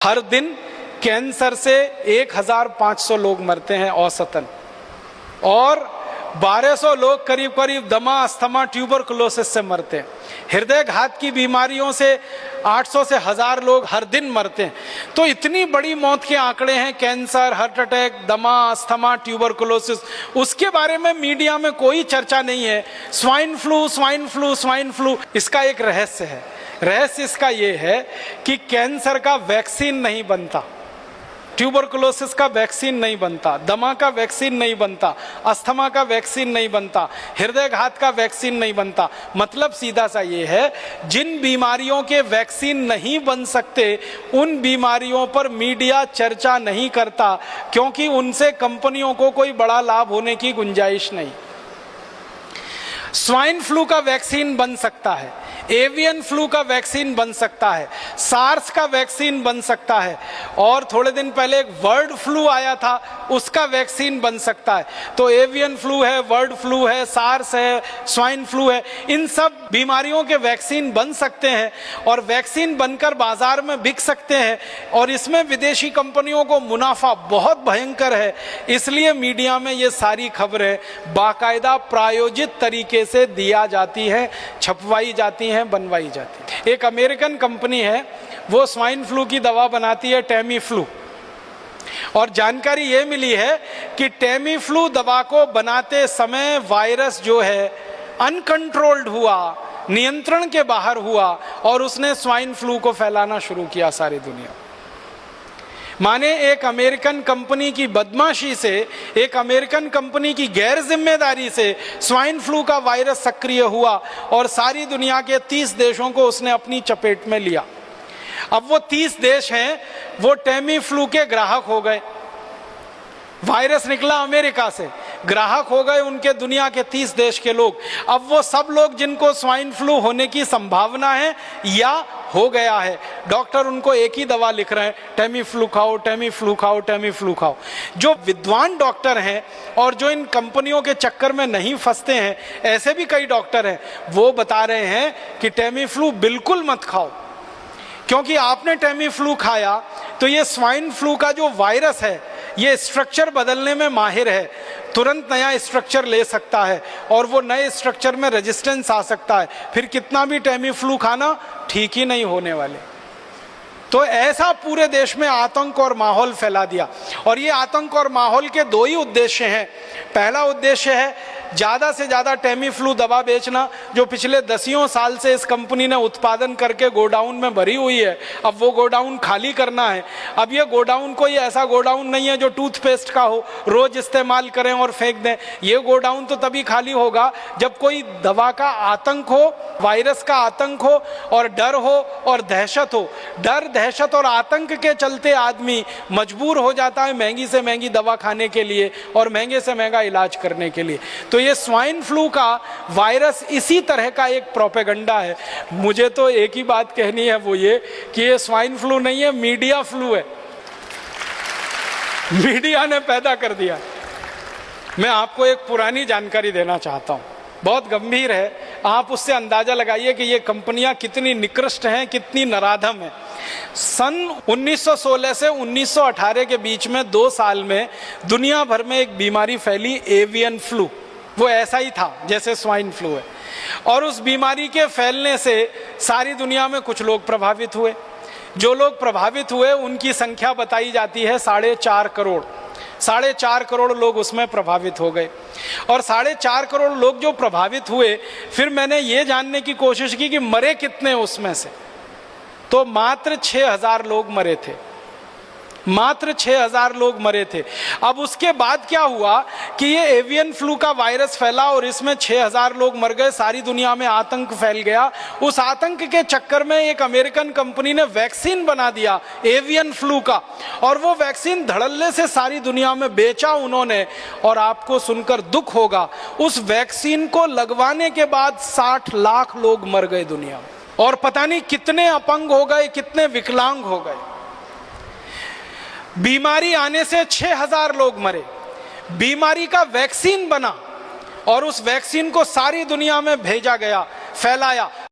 हर दिन कैंसर से 1500 लोग मरते हैं औसतन, और 1200 लोग करीब करीब दमा, अस्थमा, ट्यूबरकुलोसिस से मरते हैं। हृदय घात की बीमारियों से 800 से 1000 लोग हर दिन मरते हैं। तो इतनी बड़ी मौत के आंकड़े हैं, कैंसर, हार्ट अटैक, दमा, अस्थमा, ट्यूबरकुलोसिस, उसके बारे में मीडिया में कोई चर्चा नहीं है। Swine flu, swine flu, swine flu, इसका एक रहस्य है। रहस्य इसका ये है कि कैंसर का वैक्सीन नहीं बनता, ट्यूबरकुलोसिस का वैक्सीन नहीं बनता, दमा का वैक्सीन नहीं बनता, अस्थमा का वैक्सीन नहीं बनता, हृदय घात का वैक्सीन नहीं बनता। मतलब सीधा सा ये है, जिन बीमारियों के वैक्सीन नहीं बन सकते उन बीमारियों पर मीडिया चर्चा नहीं करता, क्योंकि उनसे कंपनियों को कोई बड़ा लाभ होने की गुंजाइश नहीं। स्वाइन फ्लू का वैक्सीन बन सकता है, एवियन फ्लू का वैक्सीन बन सकता है, सार्स का वैक्सीन बन सकता है, और थोड़े दिन पहले एक बर्ड फ्लू आया था, उसका वैक्सीन बन सकता है। तो एवियन फ्लू है, बर्ड फ्लू है, सार्स है, स्वाइन फ्लू है, इन सब बीमारियों के वैक्सीन बन सकते हैं और वैक्सीन बनकर बाजार में बिक सकते हैं, और इसमें विदेशी कंपनियों को मुनाफा बहुत भयंकर है। इसलिए मीडिया में ये सारी खबरें बाकायदा प्रायोजित तरीके से दिया जाती है, छपवाई जाती हैं, बनवाई जाती है। एक अमेरिकन कंपनी है, वो स्वाइन फ्लू की दवा बनाती है, टेमी फ्लू, और जानकारी ये मिली है कि टेमी फ्लू दवा को बनाते समय वायरस जो है अनकंट्रोल्ड हुआ, नियंत्रण के बाहर हुआ, और उसने स्वाइन फ्लू को फैलाना शुरू किया सारी दुनिया। माने एक अमेरिकन कंपनी की बदमाशी से, एक अमेरिकन कंपनी की गैर जिम्मेदारी से स्वाइन फ्लू का वायरस सक्रिय हुआ और सारी दुनिया के 30 देशों को उसने अपनी चपेट में लिया। अब वो 30 देश हैं, वो टेमी फ्लू के ग्राहक हो गए। वायरस निकला अमेरिका से, ग्राहक हो गए उनके दुनिया के 30 देश के लोग। अब वो सब लोग जिनको स्वाइन फ्लू होने की संभावना है या हो गया है, डॉक्टर उनको एक ही दवा लिख रहे हैं, टेमी फ्लू खाओ, टेमी फ्लू खाओ, टेमी फ्लू खाओ। जो विद्वान डॉक्टर हैं और जो इन कंपनियों के चक्कर में नहीं फंसते हैं, ऐसे भी कई डॉक्टर हैं, वो बता रहे हैं कि टेमी फ्लू बिल्कुल मत खाओ, क्योंकि आपने टेमी फ्लू खाया तो ये स्वाइन फ्लू का जो वायरस है ये स्ट्रक्चर बदलने में माहिर है, तुरंत नया स्ट्रक्चर ले सकता है और वो नए स्ट्रक्चर में रेजिस्टेंस आ सकता है, फिर कितना भी टेमी फ्लू खाना ठीक ही नहीं होने वाले। तो ऐसा पूरे देश में आतंक और माहौल फैला दिया। और ये आतंक और माहौल के दो ही उद्देश्य हैं। पहला उद्देश्य है ज़्यादा से ज़्यादा टेमी फ्लू दवा बेचना, जो पिछले 10 साल से इस कंपनी ने उत्पादन करके गोडाउन में भरी हुई है। अब वो गोडाउन खाली करना है। अब ये गोडाउन कोई ऐसा गोडाउन नहीं है जो टूथपेस्ट का हो, रोज इस्तेमाल करें और फेंक दें। ये गोडाउन तो तभी खाली होगा जब कोई दवा का आतंक हो, वायरस का आतंक हो, और डर हो और दहशत हो। डर, दहशत और आतंक के चलते आदमी मजबूर हो जाता है महंगी से महंगी दवा खाने के लिए और महंगे से महंगा इलाज करने के लिए। तो ये स्वाइन फ्लू का वायरस इसी तरह का एक प्रोपेगेंडा है। मुझे तो एक ही बात कहनी है, वो ये कि ये स्वाइन फ्लू नहीं है, मीडिया फ्लू है। मीडिया ने पैदा कर दिया। मैं आपको एक पुरानी जानकारी देना चाहता हूं, बहुत गंभीर है, आप उससे अंदाजा लगाइए कि ये कंपनियां कितनी निकृष्ट हैं, कितनी नराधम हैं। सन 1916 से 1918 के बीच में 2 साल में दुनिया भर में एक बीमारी फैली, एवियन फ्लू। वो ऐसा ही था जैसे स्वाइन फ्लू है, और उस बीमारी के फैलने से सारी दुनिया में कुछ लोग प्रभावित हुए। जो लोग प्रभावित हुए उनकी संख्या बताई जाती है 4.5 करोड़। 4.5 करोड़ लोग उसमें प्रभावित हो गए। और 4.5 करोड़ लोग जो प्रभावित हुए, फिर मैंने ये जानने की कोशिश की कि मरे कितने उसमें से, तो मात्र 6000 लोग मरे थे। मात्र 6000 लोग मरे थे। अब उसके बाद क्या हुआ कि ये एवियन फ्लू का वायरस फैला और इसमें 6000 लोग मर गए, सारी दुनिया में आतंक फैल गया। उस आतंक के चक्कर में एक अमेरिकन कंपनी ने वैक्सीन बना दिया एवियन फ्लू का, और वो वैक्सीन धड़ल्ले से सारी दुनिया में बेचा उन्होंने। और आपको सुनकर दुख होगा, उस वैक्सीन को लगवाने के बाद 60 लाख लोग मर गए दुनिया में, और पता नहीं कितने अपंग हो गए, कितने विकलांग हो गए। बीमारी आने से 6000 लोग मरे। बीमारी का वैक्सीन बना और उस वैक्सीन को सारी दुनिया में भेजा गया, फैलाया।